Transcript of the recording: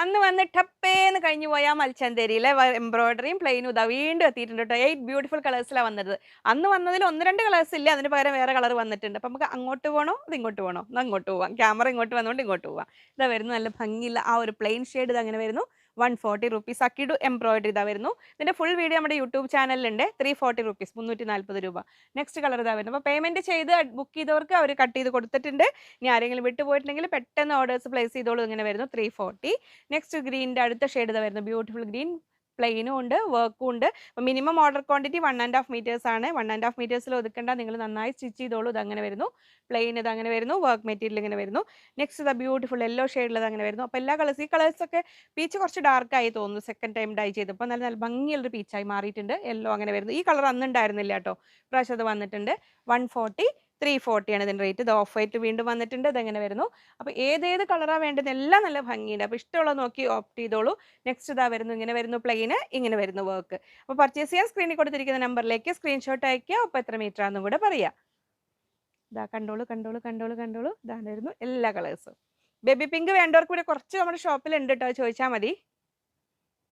അന്ന് വന്ന് ടപ്പേന്ന് കഴിഞ്ഞു പോയ ആ മൽച്ചന്തേരിയിലെ എംബ്രോയിഡറിയും പ്ലെയിനും ഇതാ വീണ്ടും എത്തിയിട്ടുണ്ട് കേട്ടോ. 8 ബ്യൂട്ടിഫുൾ കളേഴ്സിലാണ് വന്നത്. അന്ന് വന്നതിൽ 1, 2 കളേഴ്സ് ഇല്ല. അതിന് പകരം വേറെ കളർ വന്നിട്ടുണ്ട്. അപ്പം നമുക്ക് അങ്ങോട്ട് പോകണോ അത് ഇങ്ങോട്ട് പോകണോ? എന്നാൽ അങ്ങോട്ട് പോവാം. ക്യാമറ ഇങ്ങോട്ട് വന്നുകൊണ്ട് ഇങ്ങോട്ട് പോവാം. ഇതാ വരുന്നു നല്ല ഭംഗിയുള്ള ആ ഒരു പ്ലെയിൻ ഷെയ്ഡ് ഇത് അങ്ങനെ വരുന്നു. 140 റുപ്പീസ്. അക്കിഡു എംബ്രോയിഡറി ഇതാ വരുന്നു. ഇതിന്റെ ഫുൾ വീഡിയോ നമ്മുടെ യൂട്യൂബ് ചാനലിലുണ്ട്. 340 റുപ്പീസ് 340 രൂപ. നെക്സ്റ്റ് കളർ ഇതാ വരുന്നത്. അപ്പോൾ പേയ്മെന്റ് ചെയ്ത് ബുക്ക് ചെയ്തവർക്ക് അവർ കട്ട് ചെയ്ത് കൊടുത്തിട്ടുണ്ട്. ഇനി ആരെങ്കിലും വിട്ടുപോയിട്ടുണ്ടെങ്കിൽ പെട്ടെന്ന് ഓർഡേഴ്സ് പ്ലേസ് ചെയ്തോളൂ. ഇങ്ങനെ വരുന്നു 340. നെക്സ്റ്റ് ഗ്രീനിന്റെ അടുത്ത ഷെയ്ഡ് ഇതാ വരുന്നു. ബ്യൂട്ടിഫുൾ ഗ്രീൻ പ്ലെയിനും ഉണ്ട് വർക്കും ഉണ്ട്. മിനിമം ഓർഡർ ക്വാണ്ടിറ്റി 1.5 മീറ്റേഴ്സ് ആണ്. 1.5 മീറ്റേഴ്സിൽ ഒതുക്കേണ്ട നിങ്ങൾ നന്നായി സ്റ്റിച്ച് ചെയ്തോളൂ. ഇത് അങ്ങനെ വരുന്നു. പ്ലെയിൻ ഇത് അങ്ങനെ വരുന്നു. വർക്ക് മെറ്റീരിയൽ ഇങ്ങനെ വരുന്നു. നെക്സ്റ്റ് ഇതാ ബ്യൂട്ടിഫുൾ യെല്ലോ ഷെയ്ഡിൽ അങ്ങനെ വരുന്നു. അപ്പോൾ എല്ലാ കളേഴ്സ് ഈ കളേഴ്സ് ഒക്കെ പീച്ച് കുറച്ച് ഡാർക്ക് ആയി തോന്നുന്നു. സെക്കൻഡ് ടൈം ഡൈ ചെയ്തപ്പോൾ നല്ല നല്ല ഭംഗിയുള്ളൊരു പീച്ചായി മാറിയിട്ടുണ്ട്. യെല്ലോ അങ്ങനെ വരുന്നു. ഈ കളർ അന്ന് ഉണ്ടായിരുന്നില്ല കേട്ടോ. പ്രാവശ്യം അത് വന്നിട്ടുണ്ട്. 140 340 ആണ് ഇതിൻ്റെ റേറ്റ്. ഇത് ഓഫ് വൈറ്റ് വീണ്ടും വന്നിട്ടുണ്ട്. ഇതെങ്ങനെ വരുന്നു. അപ്പോൾ ഏതേത് കളറാണ് വേണ്ടത് എല്ലാം നല്ല ഭംഗിയുണ്ട്. അപ്പോൾ ഇഷ്ടമുള്ളത് നോക്കി ഓപ്റ്റ് ചെയ്തോളൂ. നെക്സ്റ്റ് ഇതാ വരുന്നു. ഇങ്ങനെ വരുന്നു പ്ലെയിന്, ഇങ്ങനെ വരുന്നു വർക്ക്. അപ്പോൾ പർച്ചേസ് ചെയ്യാൻ സ്ക്രീനിൽ കൊടുത്തിരിക്കുന്ന നമ്പറിലേക്ക് സ്ക്രീൻഷോട്ട് അയക്കുക. അപ്പോൾ എത്ര മീറ്റർ ആണെന്നും കൂടെ പറയാം. ഇതാ കണ്ടോളൂ കണ്ടോളൂ കണ്ടോളൂ കണ്ടോളൂ. ഇതാ വരുന്നു എല്ലാ കളേഴ്സും. ബേബി പിങ്ക് വേണ്ടവർക്ക് കൂടെ കുറച്ച് നമ്മുടെ ഷോപ്പിൽ ഉണ്ട് കേട്ടോ. ചോദിച്ചാൽ മതി.